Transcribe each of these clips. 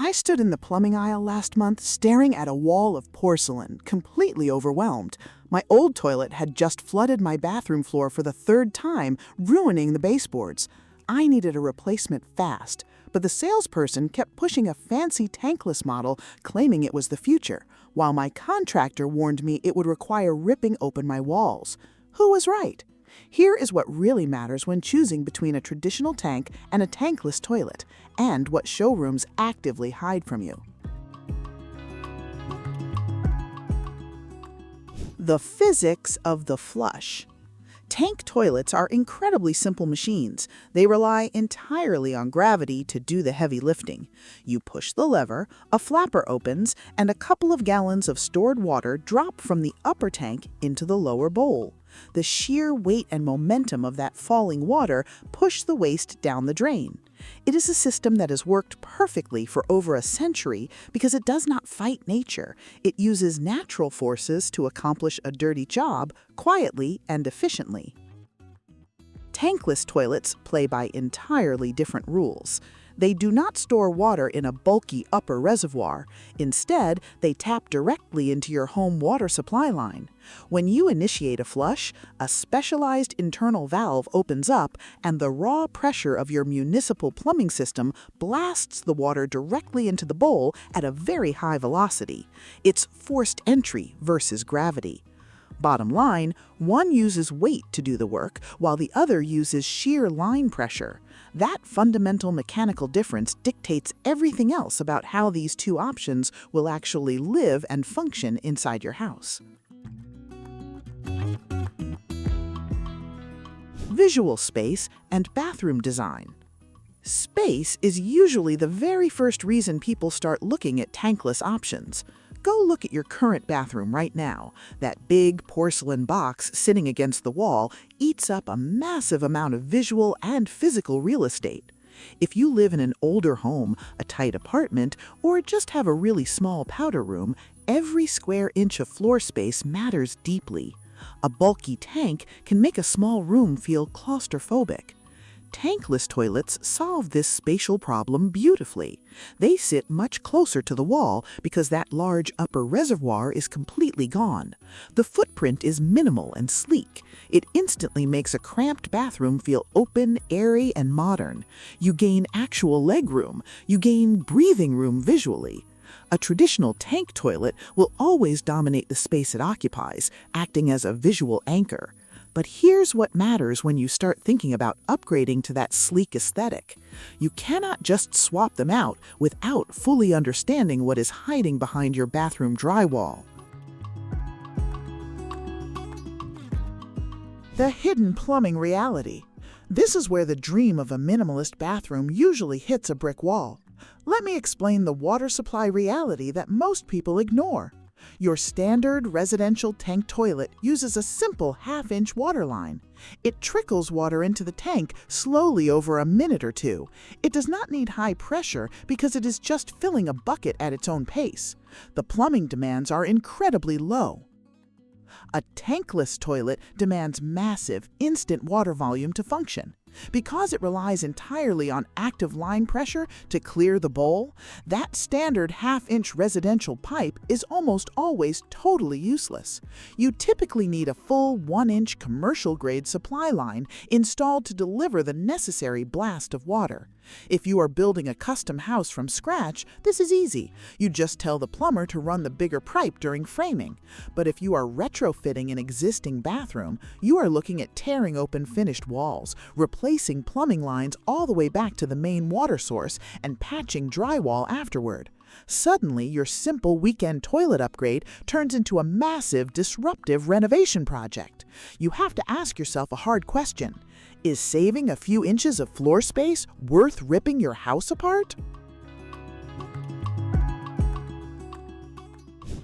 I stood in the plumbing aisle last month staring at a wall of porcelain, completely overwhelmed. My old toilet had just flooded my bathroom floor for the third time, ruining the baseboards. I needed a replacement fast, but the salesperson kept pushing a fancy tankless model, claiming it was the future, while my contractor warned me it would require ripping open my walls. Who was right? Here is what really matters when choosing between a traditional tank and a tankless toilet, and what showrooms actively hide from you. The physics of the flush. Tank toilets are incredibly simple machines. They rely entirely on gravity to do the heavy lifting. You push the lever, a flapper opens, and a couple of gallons of stored water drop from the upper tank into the lower bowl. The sheer weight and momentum of that falling water push the waste down the drain. It is a system that has worked perfectly for over a century because it does not fight nature. It uses natural forces to accomplish a dirty job quietly and efficiently. Tankless toilets play by entirely different rules. They do not store water in a bulky upper reservoir. Instead, they tap directly into your home water supply line. When you initiate a flush, a specialized internal valve opens up and the raw pressure of your municipal plumbing system blasts the water directly into the bowl at a very high velocity. It's forced entry versus gravity. Bottom line, one uses weight to do the work, while the other uses sheer line pressure. That fundamental mechanical difference dictates everything else about how these two options will actually live and function inside your house. Visual space and bathroom design. Space is usually the very first reason people start looking at tankless options. Go look at your current bathroom right now. That big porcelain box sitting against the wall eats up a massive amount of visual and physical real estate. If you live in an older home, a tight apartment, or just have a really small powder room, every square inch of floor space matters deeply. A bulky tank can make a small room feel claustrophobic. Tankless toilets solve this spatial problem beautifully. They sit much closer to the wall because that large upper reservoir is completely gone. The footprint is minimal and sleek. It instantly makes a cramped bathroom feel open, airy, and modern. You gain actual legroom. You gain breathing room visually. A traditional tank toilet will always dominate the space it occupies, acting as a visual anchor. But here's what matters when you start thinking about upgrading to that sleek aesthetic. You cannot just swap them out without fully understanding what is hiding behind your bathroom drywall. The hidden plumbing reality. This is where the dream of a minimalist bathroom usually hits a brick wall. Let me explain the water supply reality that most people ignore. Your standard residential tank toilet uses a simple half-inch water line. It trickles water into the tank slowly over a minute or two. It does not need high pressure because it is just filling a bucket at its own pace. The plumbing demands are incredibly low. A tankless toilet demands massive, instant water volume to function. Because it relies entirely on active line pressure to clear the bowl, that standard half-inch residential pipe is almost always totally useless. You typically need a full 1-inch commercial-grade supply line installed to deliver the necessary blast of water. If you are building a custom house from scratch, this is easy. You just tell the plumber to run the bigger pipe during framing. But if you are retrofitting an existing bathroom, you are looking at tearing open finished walls, replacing plumbing lines all the way back to the main water source, and patching drywall afterward. Suddenly, your simple weekend toilet upgrade turns into a massive, disruptive renovation project. You have to ask yourself a hard question. Is saving a few inches of floor space worth ripping your house apart?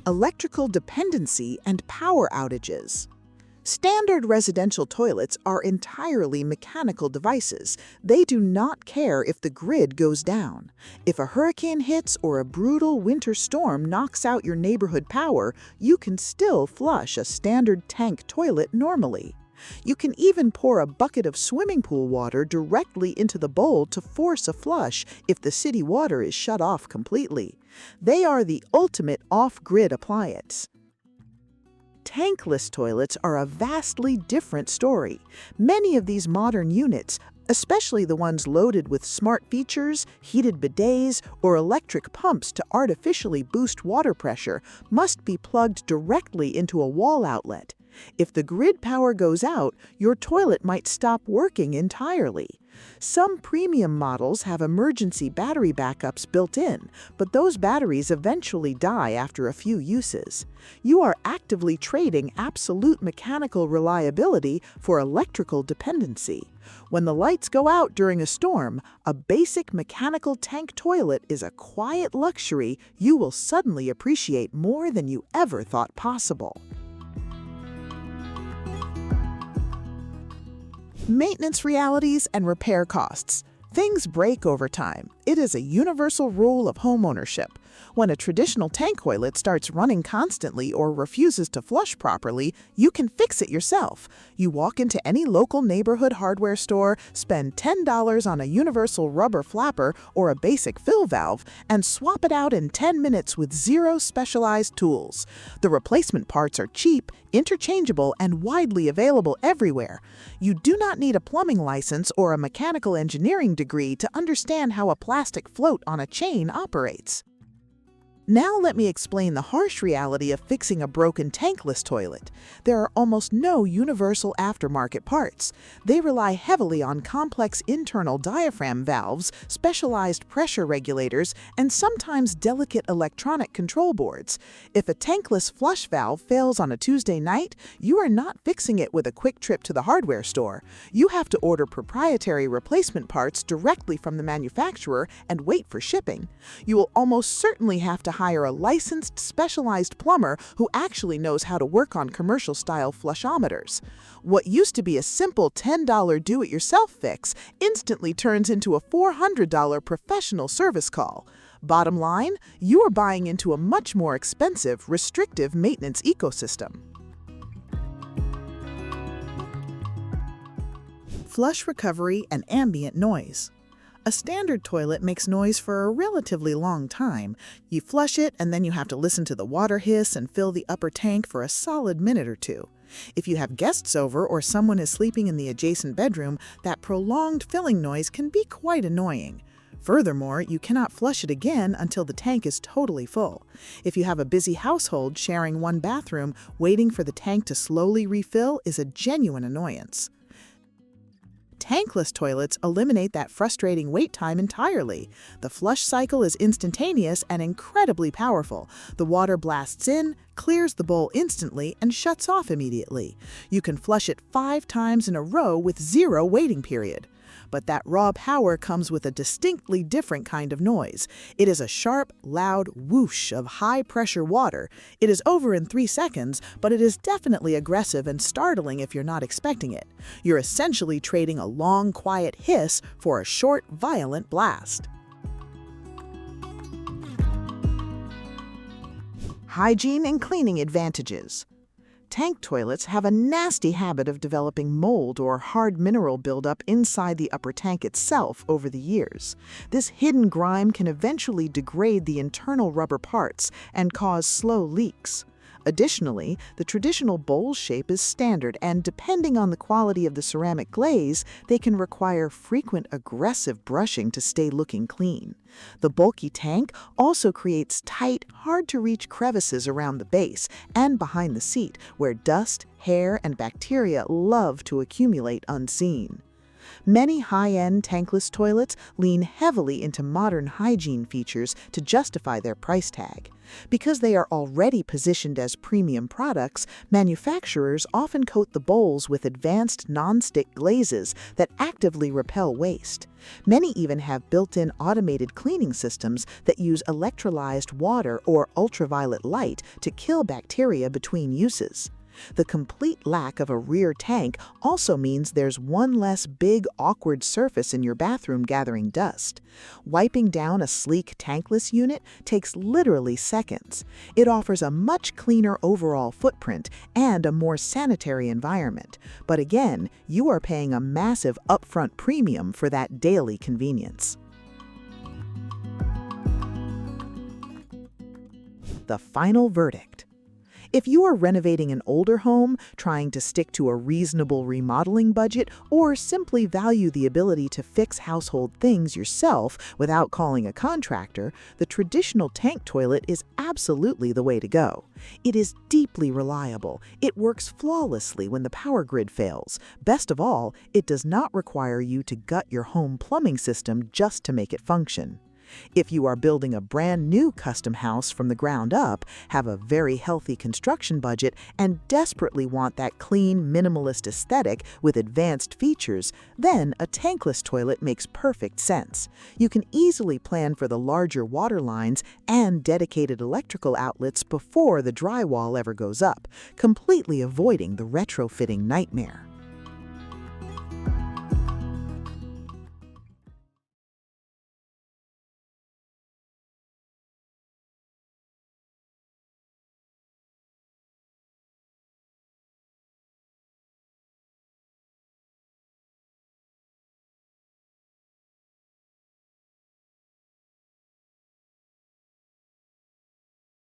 Electrical dependency and power outages. Standard residential toilets are entirely mechanical devices. They do not care if the grid goes down. If a hurricane hits or a brutal winter storm knocks out your neighborhood power, you can still flush a standard tank toilet normally. You can even pour a bucket of swimming pool water directly into the bowl to force a flush if the city water is shut off completely. They are the ultimate off-grid appliance. Tankless toilets are a vastly different story. Many of these modern units, especially the ones loaded with smart features, heated bidets, or electric pumps to artificially boost water pressure, must be plugged directly into a wall outlet. If the grid power goes out, your toilet might stop working entirely. Some premium models have emergency battery backups built in, but those batteries eventually die after a few uses. You are actively trading absolute mechanical reliability for electrical dependency. When the lights go out during a storm, a basic mechanical tank toilet is a quiet luxury you will suddenly appreciate more than you ever thought possible. Maintenance realities and repair costs. Things break over time. It is a universal rule of homeownership. When a traditional tank toilet starts running constantly or refuses to flush properly, you can fix it yourself. You walk into any local neighborhood hardware store, spend $10 on a universal rubber flapper or a basic fill valve, and swap it out in 10 minutes with zero specialized tools. The replacement parts are cheap, interchangeable, and widely available everywhere. You do not need a plumbing license or a mechanical engineering degree to understand how a plastic float on a chain operates. Now let me explain the harsh reality of fixing a broken tankless toilet. There are almost no universal aftermarket parts. They rely heavily on complex internal diaphragm valves, specialized pressure regulators, and sometimes delicate electronic control boards. If a tankless flush valve fails on a Tuesday night, you are not fixing it with a quick trip to the hardware store. You have to order proprietary replacement parts directly from the manufacturer and wait for shipping. You will almost certainly have to hire a licensed, specialized plumber who actually knows how to work on commercial-style flushometers. What used to be a simple $10 do-it-yourself fix instantly turns into a $400 professional service call. Bottom line, you are buying into a much more expensive, restrictive maintenance ecosystem. Flush recovery and ambient noise. A standard toilet makes noise for a relatively long time. You flush it, and then you have to listen to the water hiss and fill the upper tank for a solid minute or two. If you have guests over or someone is sleeping in the adjacent bedroom, that prolonged filling noise can be quite annoying. Furthermore, you cannot flush it again until the tank is totally full. If you have a busy household sharing one bathroom, waiting for the tank to slowly refill is a genuine annoyance. Tankless toilets eliminate that frustrating wait time entirely. The flush cycle is instantaneous and incredibly powerful. The water blasts in, clears the bowl instantly, and shuts off immediately. You can flush it 5 times in a row with zero waiting period. But that raw power comes with a distinctly different kind of noise. It is a sharp, loud whoosh of high-pressure water. It is over in 3 seconds, but it is definitely aggressive and startling if you're not expecting it. You're essentially trading a long, quiet hiss for a short, violent blast. Hygiene and cleaning advantages. Tank toilets have a nasty habit of developing mold or hard mineral buildup inside the upper tank itself over the years. This hidden grime can eventually degrade the internal rubber parts and cause slow leaks. Additionally, the traditional bowl shape is standard, and depending on the quality of the ceramic glaze, they can require frequent aggressive brushing to stay looking clean. The bulky tank also creates tight, hard-to-reach crevices around the base and behind the seat, where dust, hair, and bacteria love to accumulate unseen. Many high-end tankless toilets lean heavily into modern hygiene features to justify their price tag. Because they are already positioned as premium products, manufacturers often coat the bowls with advanced non-stick glazes that actively repel waste. Many even have built-in automated cleaning systems that use electrolyzed water or ultraviolet light to kill bacteria between uses. The complete lack of a rear tank also means there's one less big, awkward surface in your bathroom gathering dust. Wiping down a sleek tankless unit takes literally seconds. It offers a much cleaner overall footprint and a more sanitary environment. But again, you are paying a massive upfront premium for that daily convenience. The final verdict. If you are renovating an older home, trying to stick to a reasonable remodeling budget, or simply value the ability to fix household things yourself without calling a contractor, the traditional tank toilet is absolutely the way to go. It is deeply reliable. It works flawlessly when the power grid fails. Best of all, it does not require you to gut your home plumbing system just to make it function. If you are building a brand new custom house from the ground up, have a very healthy construction budget, and desperately want that clean, minimalist aesthetic with advanced features, then a tankless toilet makes perfect sense. You can easily plan for the larger water lines and dedicated electrical outlets before the drywall ever goes up, completely avoiding the retrofitting nightmare.